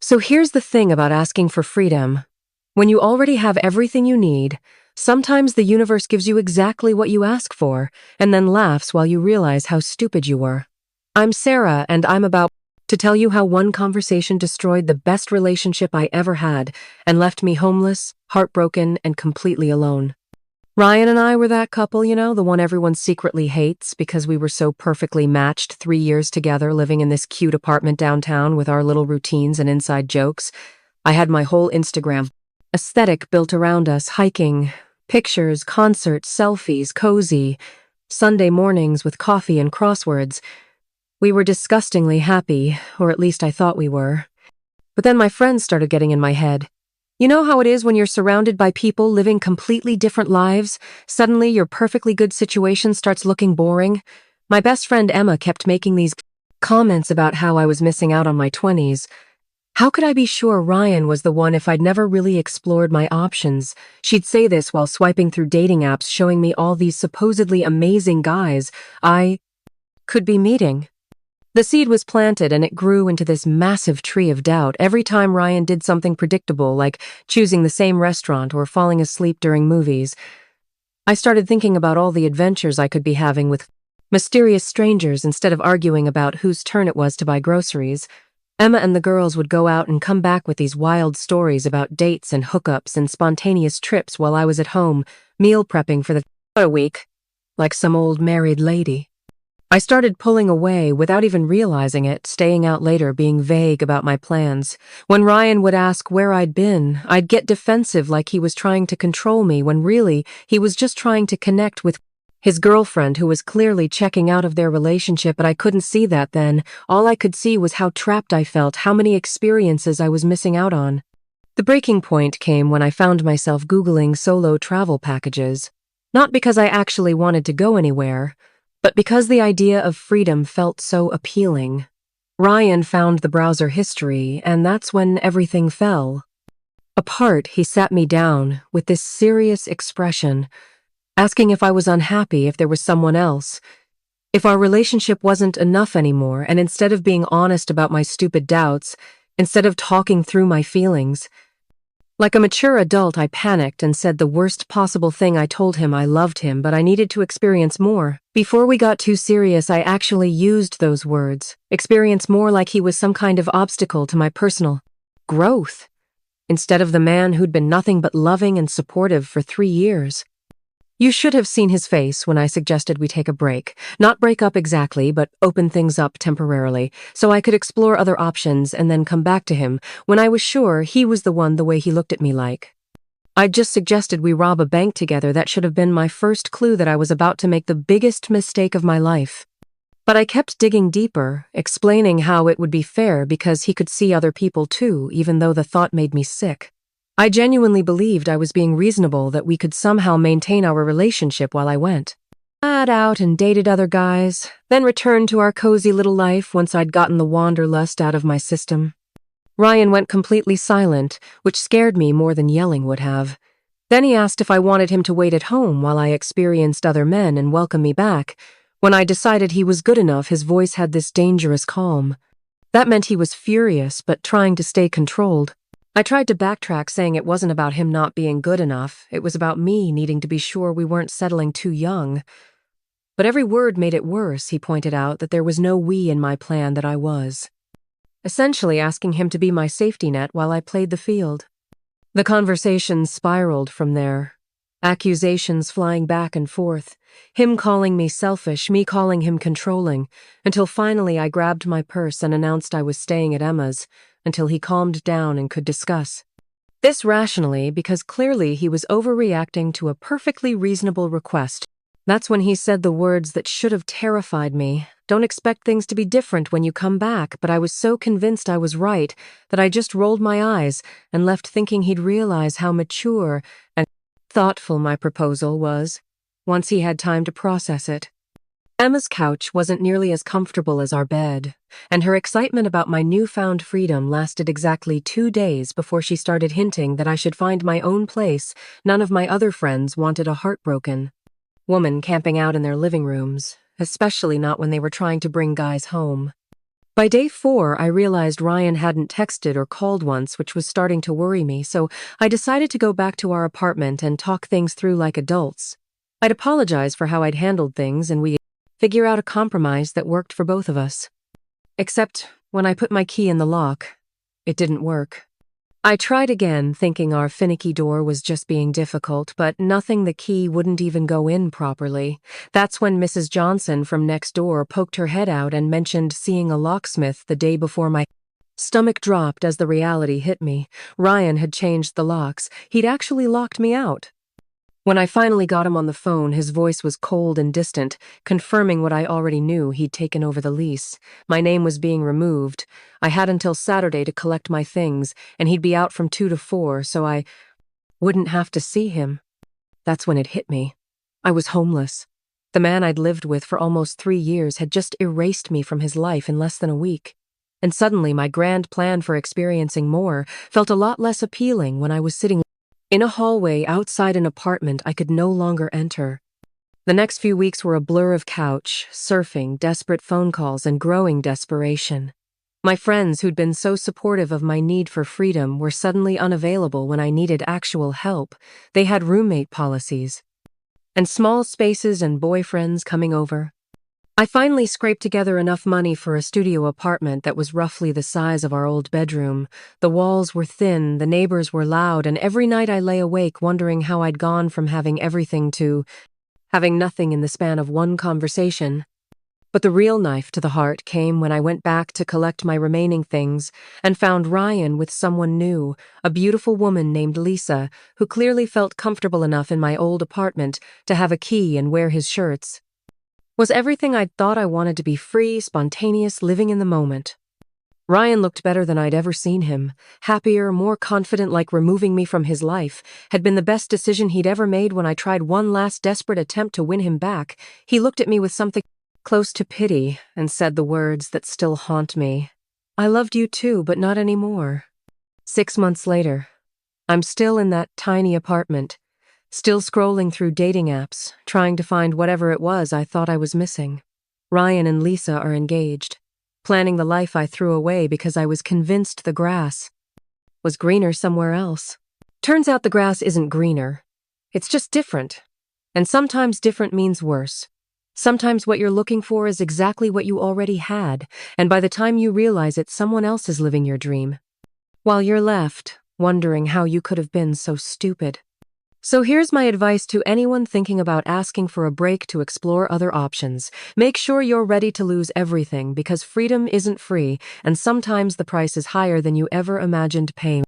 So here's the thing about asking for freedom. When you already have everything you need, sometimes the universe gives you exactly what you ask for, and then laughs while you realize how stupid you were. I'm Sarah, and I'm about to tell you how one conversation destroyed the best relationship I ever had and left me homeless, heartbroken, and completely alone. Ryan and I were that couple, the one everyone secretly hates because we were so perfectly matched 3 years together living in this cute apartment downtown with our little routines and inside jokes. I had my whole Instagram aesthetic built around us, hiking, pictures, concerts, selfies, cozy, Sunday mornings with coffee and crosswords. We were disgustingly happy, or at least I thought we were. But then my friends started getting in my head. You know how it is when you're surrounded by people living completely different lives? Suddenly, your perfectly good situation starts looking boring. My best friend Emma kept making these comments about how I was missing out on my 20s. How could I be sure Ryan was the one if I'd never really explored my options? She'd say this while swiping through dating apps showing me all these supposedly amazing guys I could be meeting. The seed was planted and it grew into this massive tree of doubt every time Ryan did something predictable like choosing the same restaurant or falling asleep during movies. I started thinking about all the adventures I could be having with mysterious strangers instead of arguing about whose turn it was to buy groceries. Emma and the girls would go out and come back with these wild stories about dates and hookups and spontaneous trips while I was at home, meal prepping for the week, like some old married lady. I started pulling away without even realizing it, staying out later being vague about my plans. When Ryan would ask where I'd been, I'd get defensive like he was trying to control me when really he was just trying to connect with his girlfriend who was clearly checking out of their relationship, but I couldn't see that then. All I could see was how trapped I felt, how many experiences I was missing out on. The breaking point came when I found myself Googling solo travel packages. Not because I actually wanted to go anywhere, but because the idea of freedom felt so appealing. Ryan found the browser history, and that's when everything fell. Apart, he sat me down with this serious expression, asking if I was unhappy, if there was someone else, if our relationship wasn't enough anymore, and instead of being honest about my stupid doubts, instead of talking through my feelings, like a mature adult, I panicked and said the worst possible thing. I told him I loved him, but I needed to experience more. Before we got too serious, I actually used those words. Experience more, like he was some kind of obstacle to my personal growth, instead of the man who'd been nothing but loving and supportive for 3 years. You should have seen his face when I suggested we take a break. Not break up exactly, but open things up temporarily, so I could explore other options and then come back to him when I was sure he was the one. The way he looked at me like I'd just suggested we rob a bank together. That should have been my first clue that I was about to make the biggest mistake of my life. But I kept digging deeper, explaining how it would be fair because he could see other people too, even though the thought made me sick. I genuinely believed I was being reasonable, that we could somehow maintain our relationship while I went out and dated other guys, then returned to our cozy little life once I'd gotten the wanderlust out of my system. Ryan went completely silent, which scared me more than yelling would have. Then he asked if I wanted him to wait at home while I experienced other men and welcome me back. When I decided he was good enough, his voice had this dangerous calm. That meant he was furious, but trying to stay controlled. I tried to backtrack, saying it wasn't about him not being good enough. It was about me needing to be sure we weren't settling too young. But every word made it worse. He pointed out that there was no we in my plan, that I was essentially asking him to be my safety net while I played the field. The conversation spiraled from there. Accusations flying back and forth. Him calling me selfish, me calling him controlling, until finally I grabbed my purse and announced I was staying at Emma's, until he calmed down and could discuss this rationally, because clearly he was overreacting to a perfectly reasonable request. That's when he said the words that should have terrified me. Don't expect things to be different when you come back, but I was so convinced I was right that I just rolled my eyes and left thinking he'd realize how mature and thoughtful my proposal was, once he had time to process it. Emma's couch wasn't nearly as comfortable as our bed, and her excitement about my newfound freedom lasted exactly 2 days before she started hinting that I should find my own place. None of my other friends wanted a heartbroken woman camping out in their living rooms, especially not when they were trying to bring guys home. By day 4, I realized Ryan hadn't texted or called once, which was starting to worry me, so I decided to go back to our apartment and talk things through like adults. I'd apologize for how I'd handled things and we'd figure out a compromise that worked for both of us. Except when I put my key in the lock, it didn't work. I tried again, thinking our finicky door was just being difficult, but nothing the key wouldn't even go in properly. That's when Mrs. Johnson from next door poked her head out and mentioned seeing a locksmith the day before. My stomach dropped as the reality hit me. Ryan had changed the locks. He'd actually locked me out. When I finally got him on the phone, his voice was cold and distant, confirming what I already knew: he'd taken over the lease. My name was being removed. I had until Saturday to collect my things, and he'd be out from 2 to 4, so I wouldn't have to see him. That's when it hit me. I was homeless. The man I'd lived with for almost 3 years had just erased me from his life in less than a week. And suddenly my grand plan for experiencing more felt a lot less appealing when I was sitting in a hallway outside an apartment I could no longer enter. The next few weeks were a blur of couch, surfing, desperate phone calls, and growing desperation. My friends who'd been so supportive of my need for freedom were suddenly unavailable when I needed actual help. They had roommate policies and small spaces and boyfriends coming over. I finally scraped together enough money for a studio apartment that was roughly the size of our old bedroom. The walls were thin, the neighbors were loud, and every night I lay awake wondering how I'd gone from having everything to having nothing in the span of one conversation. But the real knife to the heart came when I went back to collect my remaining things and found Ryan with someone new, a beautiful woman named Lisa, who clearly felt comfortable enough in my old apartment to have a key and wear his shirts. Was everything I'd thought I wanted to be: free, spontaneous, living in the moment. Ryan looked better than I'd ever seen him, happier, more confident, like removing me from his life had been the best decision he'd ever made. When I tried one last desperate attempt to win him back, he looked at me with something close to pity and said the words that still haunt me. "I loved you too, but not anymore." 6 months later, I'm still in that tiny apartment, still scrolling through dating apps, trying to find whatever it was I thought I was missing. Ryan and Lisa are engaged, planning the life I threw away because I was convinced the grass was greener somewhere else. Turns out the grass isn't greener. It's just different. And sometimes different means worse. Sometimes what you're looking for is exactly what you already had, and by the time you realize it, someone else is living your dream, while you're left wondering how you could have been so stupid. So here's my advice to anyone thinking about asking for a break to explore other options. Make sure you're ready to lose everything, because freedom isn't free, and sometimes the price is higher than you ever imagined paying.